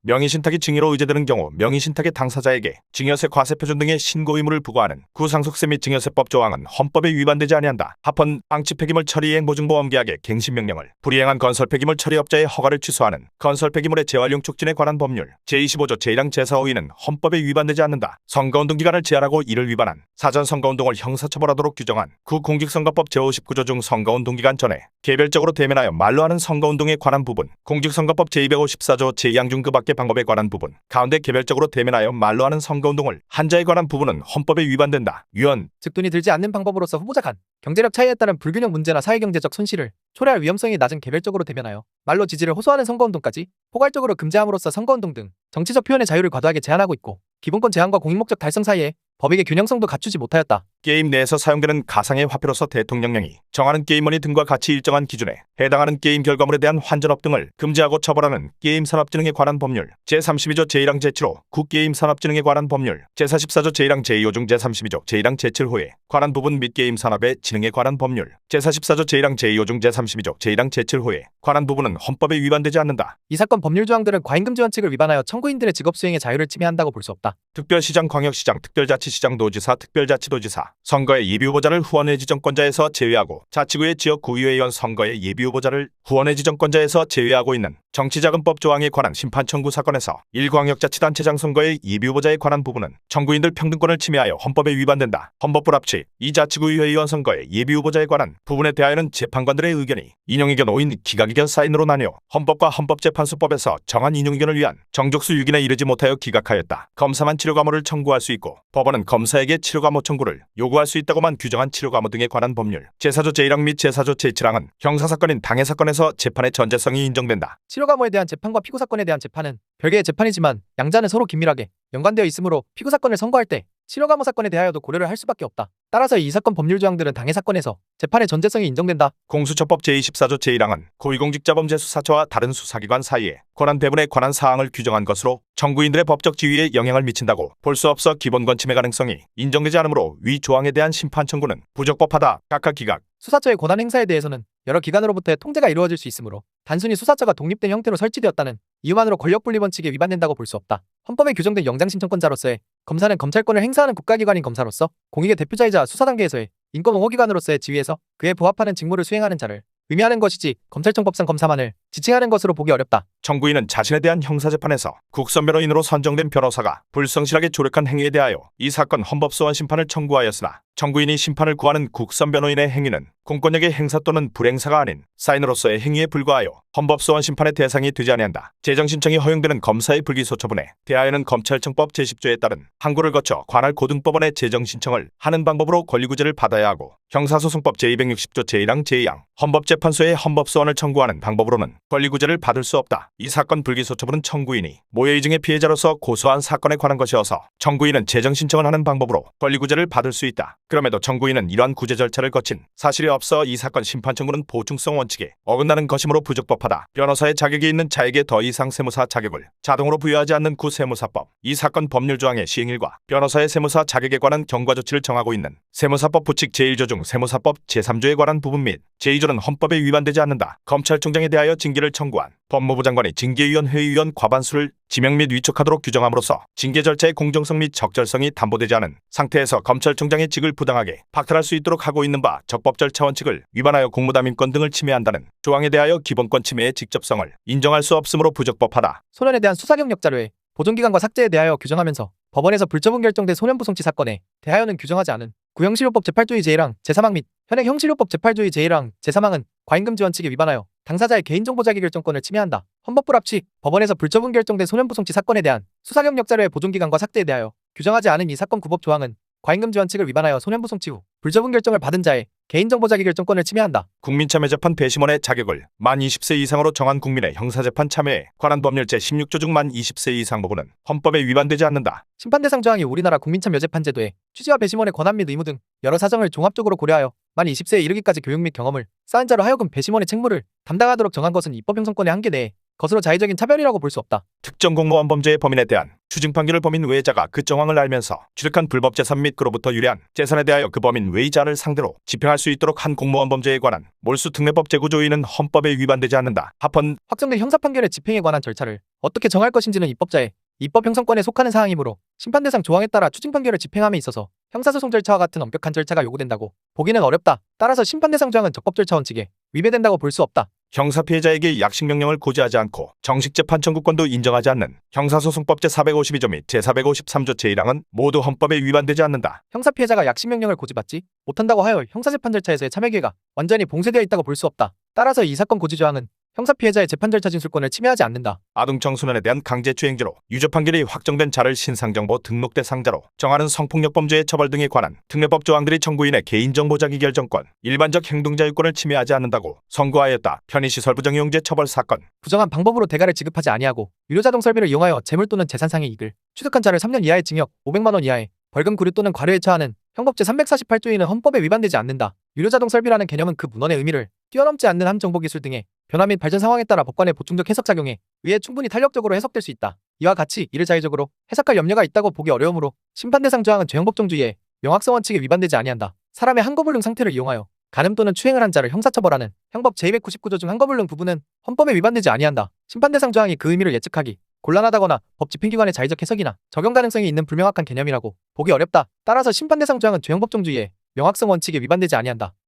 명의신탁이 증여로 의제되는 경우 명의신탁의 당사자에게 증여세 과세표준 등의 신고 의무를 부과하는 구상속세 및 증여세법 조항은 헌법에 위반되지 아니한다. 합헌 방치 폐기물 처리 이행 보증보험계약의 갱신명령을 불이행한 건설 폐기물 처리업자의 허가를 취소하는 건설 폐기물의 재활용 촉진에 관한 법률 제25조 제1항 제4호위는 헌법에 위반되지 않는다. 선거운동 기간을 제한하고 이를 위반한 사전 선거운동을 형사처벌하도록 규정한 공직선거법 제59조 중 선거운동 기간 전에 개별적으로 대면하여 말로 하는 선거운동에 관한 부분, 공직선거법 제254조 제2항 중 그 밖의 방법에 관한 부분 가운데 개별적으로 대면하여 말로 하는 선거운동을 한자에 관한 부분은 헌법에 위반된다. 유언 즉 돈이 들지 않는 방법으로서 후보자 간 경제력 차이에 따른 불균형 문제나 사회경제적 손실을 초래할 위험성이 낮은 개별적으로 대면하여 말로 지지를 호소하는 선거운동까지 포괄적으로 금지함으로써 선거운동 등 정치적 표현의 자유를 과도하게 제한하고 있고 기본권 제한과 공익목적 달성 사이에 법익의 균형성도 갖추지 못하였다. 게임 내에서 사용되는 가상의 화폐로서 대통령령이 정하는 게임머니 등과 같이 일정한 기준에 해당하는 게임 결과물에 대한 환전업 등을 금지하고 처벌하는 게임산업진흥에 관한 법률 제32조 제1항 제7호 국게임산업진흥에 관한 법률 제44조 제1항 제2호 중 제32조 제1항 제7호에 관한 부분 및 게임산업의 진흥에 관한 법률 제44조 제1항 제2호 중 제32조 제1항 제7호에 관한 부분은 헌법에 위반되지 않는다. 이 사건 법률 조항들은 과잉금지 원칙을 위반하여 청구인들의 직업수행의 자유를 침해한다고 볼 수 없다. 특별시장, 광역시장, 특별자치시장, 도지사, 특별자치도지사 선거의 예비후보자를 후원회 지정권자에서 제외하고 자치구의 지역구의회의원 선거의 예비후보자를 후원회 지정권자에서 제외하고 있는 정치자금법 조항에 관한 심판 청구 사건에서 1광역자치단체장 선거의 예비후보자에 관한 부분은 청구인들 평등권을 침해하여 헌법에 위반된다. 헌법불합치 이 자치구의회의원 선거의 예비후보자에 관한 부분에 대하여는 재판관들의 의견이 인용의견 5인 기각의견 사인으로 나뉘어 헌법과 헌법재판소법에서 정한 인용의견을 위한 정족수 6인에 이르지 못하여 기각하였다. 검사만 치료감호를 청구할 수 있고 법원은 검사에게 치료감호 청구를 요구할 수 있다고만 규정한 치료감호 등에 관한 법률 제4조 제1항 및 제4조 제7항은 형사사건인 당해사건에서 재판의 전제성이 인정된다. 치료감호에 대한 재판과 피고사건에 대한 재판은 별개의 재판이지만 양자는 서로 긴밀하게 연관되어 있으므로 피고사건을 선고할 때 치료감호 사건에 대하여도 고려를 할 수밖에 없다. 따라서 이 사건 법률 조항들은 당해사건에서 재판의 전제성이 인정된다. 공수처법 제24조 제1항은 고위공직자범죄 수사처와 다른 수사기관 사이에 권한 배분에 관한 사항을 규정한 것으로 청구인들의 법적 지위에 영향을 미친다고 볼 수 없어 기본권 침해 가능성이 인정되지 않으므로 위 조항에 대한 심판 청구는 부적법하다. 각하 기각. 수사처의 권한 행사에 대해서는 여러 기관으로부터의 통제가 이루어질 수 있으므로 단순히 수사처가 독립된 형태로 설치되었다는 이유만으로 권력분리 원칙에 위반된다고 볼 수 없다. 헌법에 규정된 영장신청권자로서의 검사는 검찰권을 행사하는 국가기관인 검사로서 공익의 대표자이자 수사 단계에서의 인권옹호기관으로서의 지위에서 그에 부합하는 직무를 수행하는 자를 의미하는 것이지 검찰청법상 검사만을 지칭하는 것으로 보기 어렵다. 청구인은 자신에 대한 형사재판에서 국선 변호인으로 선정된 변호사가 불성실하게 조력한 행위에 대하여 이 사건 헌법소원 심판을 청구하였으나 청구인이 심판을 구하는 국선 변호인의 행위는 공권력의 행사 또는 불행사가 아닌 사인으로서의 행위에 불과하여 헌법소원 심판의 대상이 되지 아니한다. 재정신청이 허용되는 검사의 불기소 처분에 대하여는 검찰청법 제10조에 따른 항고를 거쳐 관할 고등법원에 재정신청을 하는 방법으로 권리구제를 받아야 하고 형사소송법 제260조 제1항 제2항 헌법재판소에 헌법소원을 청구하는 방법으로는 권리구제를 받을 수 없다. 이 사건 불기소 처분은 청구인이 모해이증의 피해자로서 고소한 사건에 관한 것이어서 청구인은 재정신청을 하는 방법으로 권리구제를 받을 수 있다. 그럼에도 청구인은 이러한 구제 절차를 거친 사실이 없어 이 사건 심판 청구는 보충성 원칙에 어긋나는 것이므로 부적법하다. 변호사의 자격이 있는 자에게 더 이상 세무사 자격을 자동으로 부여하지 않는 구세무사법. 이 사건 법률 조항의 시행일과 변호사의 세무사 자격에 관한 경과 조치를 정하고 있는 세무사법 부칙 제1조 중 세무사법 제3조에 관한 부분 및 제2조는 헌법에 위반되지 않는다. 검찰총장에 대하여 징계를 청구한 법무부 장관이 징계위원 회의위원 과반수를 지명 및 위촉하도록 규정함으로써 징계 절차의 공정성 및 적절성이 담보되지 않은 상태에서 검찰총장의 직을 부당하게 박탈할 수 있도록 하고 있는 바 적법 절차 원칙을 위반하여 공무담임권 등을 침해한다는 조항에 대하여 기본권 침해의 직접성을 인정할 수 없으므로 부적법하다. 소년에 대한 수사 경력 자료의 보존기간과 삭제에 대하여 규정하면서 법원에서 불처분 결정된 소년부 송치 사건에 대하여는 규정하지 않은 구형실효법 제8조의 제1항 제3항 및 현행 형실효법 제8조의 제1항 제3항은 과잉금지 원칙에 위반하여 당사자의 개인정보 자기 결정권을 침해한다. 헌법불합치 법원에서 불처분 결정된 소년부 송치 사건에 대한 수사 경력 자료의 보존기간과 삭제에 대하여 규정하지 않은 이 사건 구법 조항은 과잉금지 원칙을 위반하여 소년부 송치 후 불처분 결정을 받은 자의 개인정보 자기 결정권을 침해한다. 국민참여재판 배심원의 자격을 만 20세 이상으로 정한 국민의 형사재판 참여에 관한 법률 제16조 중 만 20세 이상 부분은 헌법에 위반되지 않는다. 심판 대상 조항이 우리나라 국민참여재판제도의 취지와 배심원의 권한 및 의무 등 여러 사정을 종합적으로 고려하여 만 20세에 이르기까지 교육 및 경험을 쌓은 자로 하여금 배심원의 책무를 담당하도록 정한 것은 입법 형성권의 한계 내에 것으로 자의적인 차별이라고 볼 수 없다. 특정 공무원 범죄의 범인에 대한 추징 판결을 범인 외자가 그 정황을 알면서 추력한 불법 재산 및 그로부터 유래한 재산에 대하여 그 범인 외자를 상대로 집행할 수 있도록 한 공무원 범죄에 관한 몰수 특례법 제구조의는 헌법에 위반되지 않는다. 합헌 확정된 형사 판결의 집행에 관한 절차를 어떻게 정할 것인지는 입법자의 입법 형성권에 속하는 사항이므로 심판 대상 조항에 따라 추징 판결을 집행함에 있어서 형사소송 절차와 같은 엄격한 절차가 요구된다고 보기는 어렵다. 따라서 심판 대상 조항은 적법 절차 원칙에 위배된다고 볼 수 없다. 형사 피해자에게 약식 명령을 고지하지 않고 정식 재판 청구권도 인정하지 않는 형사소송법 제452조 및 제453조 제1항은 모두 헌법에 위반되지 않는다. 형사 피해자가 약식 명령을 고지받지 못한다고 하여 형사재판 절차에서의 참여 기회가 완전히 봉쇄되어 있다고 볼 수 없다. 따라서 이 사건 고지 조항은 형사 피해자의 재판 절차 진술권을 침해하지 않는다. 아동 청소년에 대한 강제추행죄로 유죄 판결이 확정된 자를 신상정보 등록 대상자로 정하는 성폭력 범죄의 처벌 등에 관한 특례법 조항들이 청구인의 개인정보 자기 결정권, 일반적 행동자유권을 침해하지 않는다고 선고하였다. 편의시설 부정이용죄 처벌 사건. 부정한 방법으로 대가를 지급하지 아니하고 유료자동 설비를 이용하여 재물 또는 재산상의 이익을 취득한 자를 3년 이하의 징역, 500만 원 이하의 벌금 구류 또는 과료에 처하는 형법 제348조에는 헌법에 위반되지 않는다. 유료자동 설비라는 개념은 그 문헌의 의미를 뛰어넘지 않는 함 정보기술 등의 변화 및 발전 상황에 따라 법관의 보충적 해석작용에 의해 충분히 탄력적으로 해석될 수 있다. 이와 같이 이를 자의적으로 해석할 염려가 있다고 보기 어려우므로 심판 대상 조항은 죄형법정주의의 명확성 원칙에 위반되지 아니한다. 사람의 한거불능 상태를 이용하여 간음 또는 추행을 한 자를 형사처벌하는 형법 제299조 중 한거불능 부분은 헌법에 위반되지 아니한다. 심판 대상 조항이 그 의미를 예측하기 곤란하다거나 법 집행기관의 자의적 해석이나 적용 가능성이 있는 불명확한 개념이라고 보기 어렵다. 따라서 심판 대상 조항은 죄형법정주의의 명확성 원칙에 위반되지 아니한다.